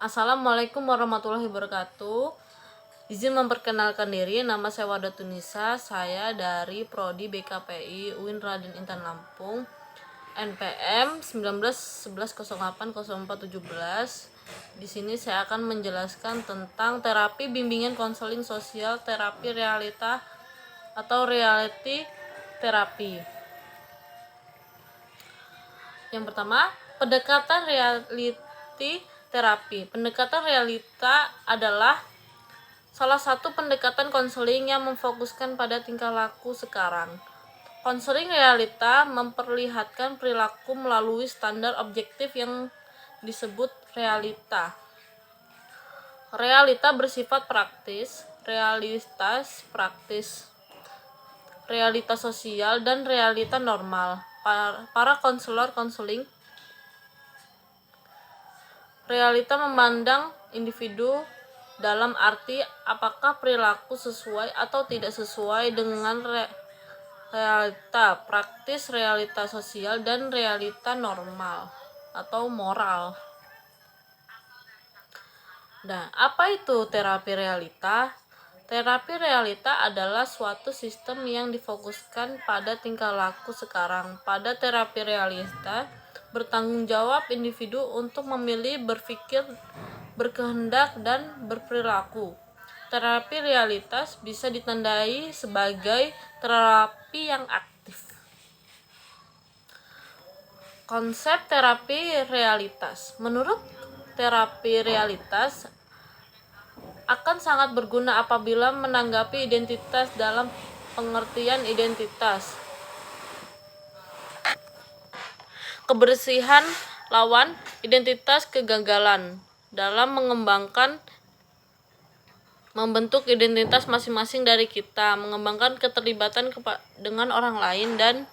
Assalamualaikum warahmatullahi wabarakatuh. Izin memperkenalkan diri, nama saya Wadatunisa, saya dari Prodi BKPI UIN Raden Intan Lampung, NPM 1911080417. Di sini saya akan menjelaskan tentang terapi bimbingan konseling sosial, terapi realita atau reality terapi. Yang pertama, pendekatan reality terapi. Pendekatan realita adalah salah satu pendekatan konseling yang memfokuskan pada tingkah laku sekarang. Konseling realita memperlihatkan perilaku melalui standar objektif yang disebut realita. Realita bersifat praktis, realitas praktis, realita sosial, dan realita normal. Para konselor konseling realita memandang individu dalam arti apakah perilaku sesuai atau tidak sesuai dengan realita praktis, realita sosial, dan realita normal atau moral. Nah, apa itu terapi realita? Terapi realita adalah suatu sistem yang difokuskan pada tingkah laku sekarang. Pada terapi realita, bertanggung jawab individu untuk memilih, berpikir, berkehendak, dan berperilaku. Terapi realitas bisa ditandai sebagai terapi yang aktif. Konsep terapi realitas. Menurut terapi realitas akan sangat berguna apabila menanggapi identitas dalam pengertian identitas, kebersihan lawan identitas kegagalan dalam membentuk identitas masing-masing dari kita, mengembangkan keterlibatan dengan orang lain, dan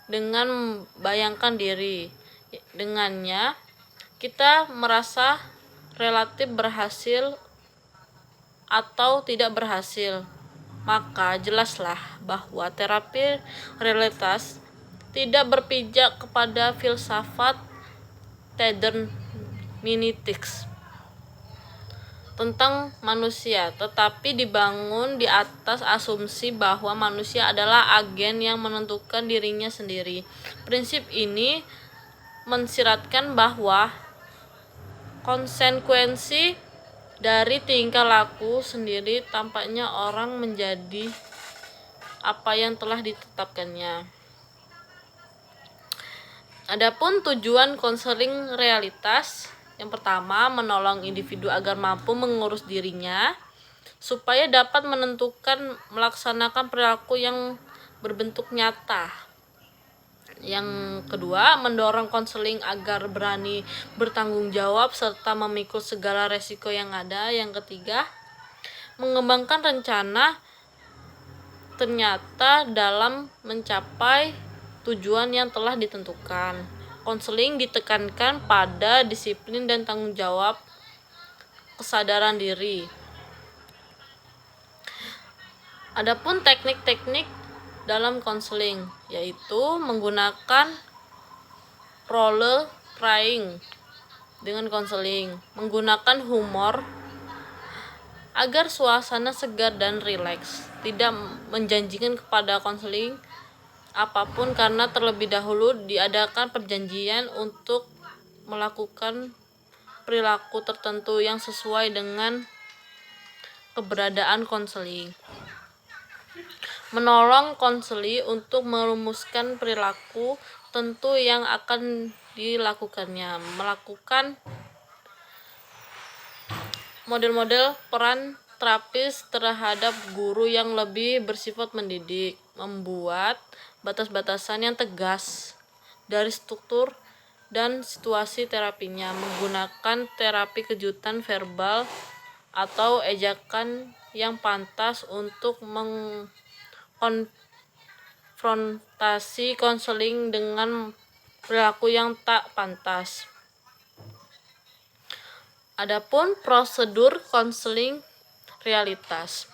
dengan membayangkan diri. Dengannya, kita merasa relatif berhasil atau tidak berhasil. Maka jelaslah bahwa terapi realitas tidak berpijak kepada filsafat deterministik tentang manusia, tetapi dibangun di atas asumsi bahwa manusia adalah agen yang menentukan dirinya sendiri. Prinsip ini mensiratkan bahwa konsekuensi dari tingkah laku sendiri tampaknya orang menjadi apa yang telah ditetapkannya. Adapun tujuan konseling realitas, yang pertama, menolong individu agar mampu mengurus dirinya supaya dapat menentukan melaksanakan perilaku yang berbentuk nyata. Yang kedua, mendorong konseling agar berani bertanggung jawab serta memikul segala resiko yang ada. Yang ketiga, mengembangkan rencana ternyata dalam mencapai tujuan yang telah ditentukan. Konseling ditekankan pada disiplin dan tanggung jawab, kesadaran diri. Adapun teknik-teknik dalam konseling, yaitu menggunakan role playing dengan konseling, menggunakan humor agar suasana segar dan rileks, tidak menjanjikan kepada konseling apapun karena terlebih dahulu diadakan perjanjian untuk melakukan perilaku tertentu yang sesuai dengan keberadaan konseling. Menolong konseli untuk merumuskan perilaku tentu yang akan dilakukannya, melakukan model-model peran terapis terhadap guru yang lebih bersifat mendidik, membuat batas-batasan yang tegas dari struktur dan situasi terapinya, menggunakan terapi kejutan verbal atau ejakan yang pantas untuk mengkonfrontasi konseling dengan perilaku yang tak pantas. Adapun prosedur konseling realitas.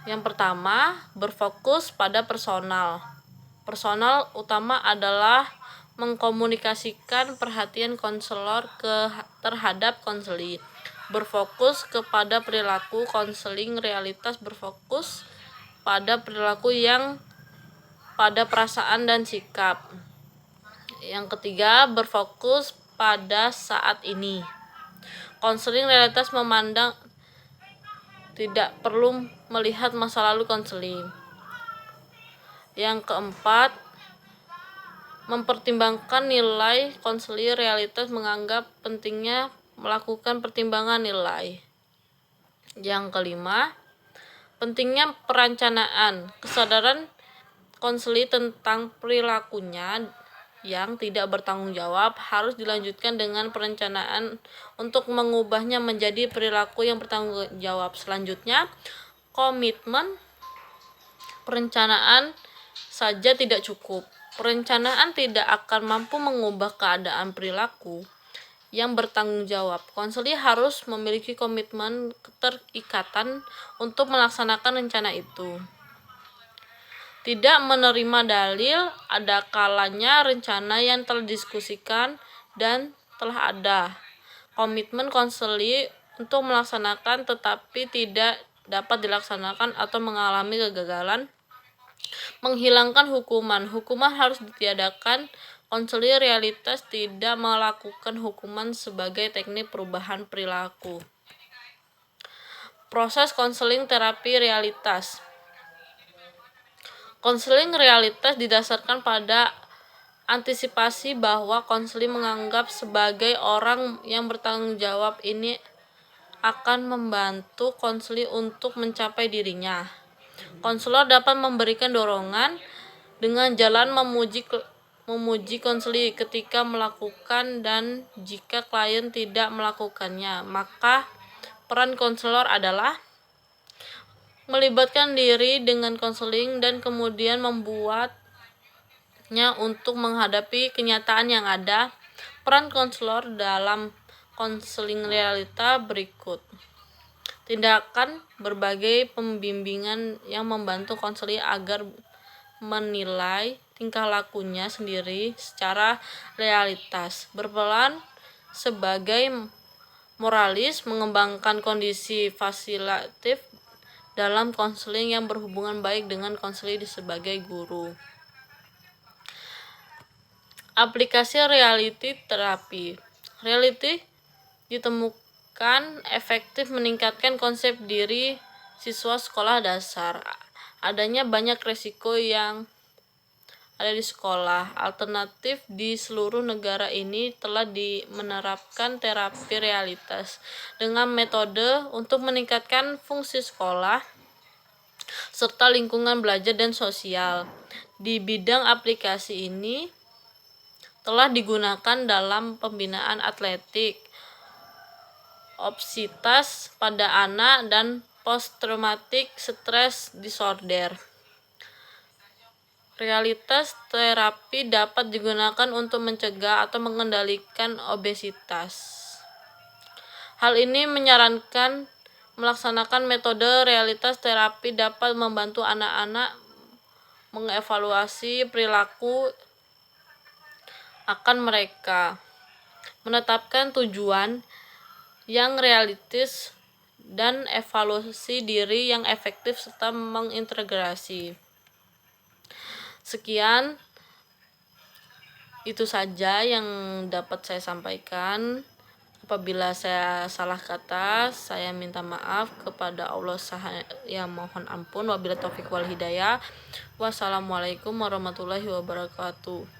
Yang pertama, berfokus pada personal. Personal utama adalah mengkomunikasikan perhatian konselor terhadap konseli. Berfokus kepada perilaku. Konseling realitas berfokus pada perilaku yang pada perasaan dan sikap. Yang ketiga, berfokus pada saat ini. Konseling realitas memandang tidak perlu melihat masa lalu konseling. Yang keempat, mempertimbangkan nilai. Konseling realitas menganggap pentingnya melakukan pertimbangan nilai. Yang kelima, pentingnya perencanaan. Kesadaran konseling tentang perilakunya yang tidak bertanggung jawab harus dilanjutkan dengan perencanaan untuk mengubahnya menjadi perilaku yang bertanggung jawab. Selanjutnya, komitmen. Perencanaan saja tidak cukup. Perencanaan tidak akan mampu mengubah keadaan perilaku yang bertanggung jawab. Konseling harus memiliki komitmen keterikatan untuk melaksanakan rencana itu. Tidak menerima dalil. Ada kalanya rencana yang telah didiskusikan dan telah ada komitmen konseling untuk melaksanakan tetapi tidak dapat dilaksanakan atau mengalami kegagalan. Menghilangkan hukuman. Hukuman harus ditiadakan. Konseling realitas tidak melakukan hukuman sebagai teknik perubahan perilaku. Proses konseling terapi realitas. Konseling realitas didasarkan pada antisipasi bahwa konseling menganggap sebagai orang yang bertanggung jawab ini akan membantu konseling untuk mencapai dirinya. Konselor dapat memberikan dorongan dengan jalan memuji konseling ketika melakukan, dan jika klien tidak melakukannya, maka peran konselor adalah melibatkan diri dengan konseling dan kemudian membuatnya untuk menghadapi kenyataan yang ada. Peran konselor dalam konseling realita berikut. Tindakan berbagai pembimbingan yang membantu konseling agar menilai tingkah lakunya sendiri secara realitas. Berperan sebagai moralis, mengembangkan kondisi fasilitatif dalam konseling yang berhubungan baik dengan konseling sebagai guru. Aplikasi reality terapi. Reality ditemukan efektif meningkatkan konsep diri siswa sekolah dasar. Adanya banyak resiko yang ada di sekolah. Alternatif di seluruh negara ini telah menerapkan terapi realitas dengan metode untuk meningkatkan fungsi sekolah serta lingkungan belajar dan sosial. Di bidang aplikasi ini telah digunakan dalam pembinaan atletik, obesitas pada anak, dan post-traumatic stress disorder. Realitas terapi dapat digunakan untuk mencegah atau mengendalikan obesitas. Hal ini menyarankan melaksanakan metode realitas terapi dapat membantu anak-anak mengevaluasi perilaku akan mereka, menetapkan tujuan yang realistis, dan evaluasi diri yang efektif serta mengintegrasi. Sekian, itu saja yang dapat saya sampaikan. Apabila saya salah kata, saya minta maaf kepada Allah, saya mohon ampun. Wabillahi taufiq wal hidayah. Wassalamualaikum warahmatullahi wabarakatuh.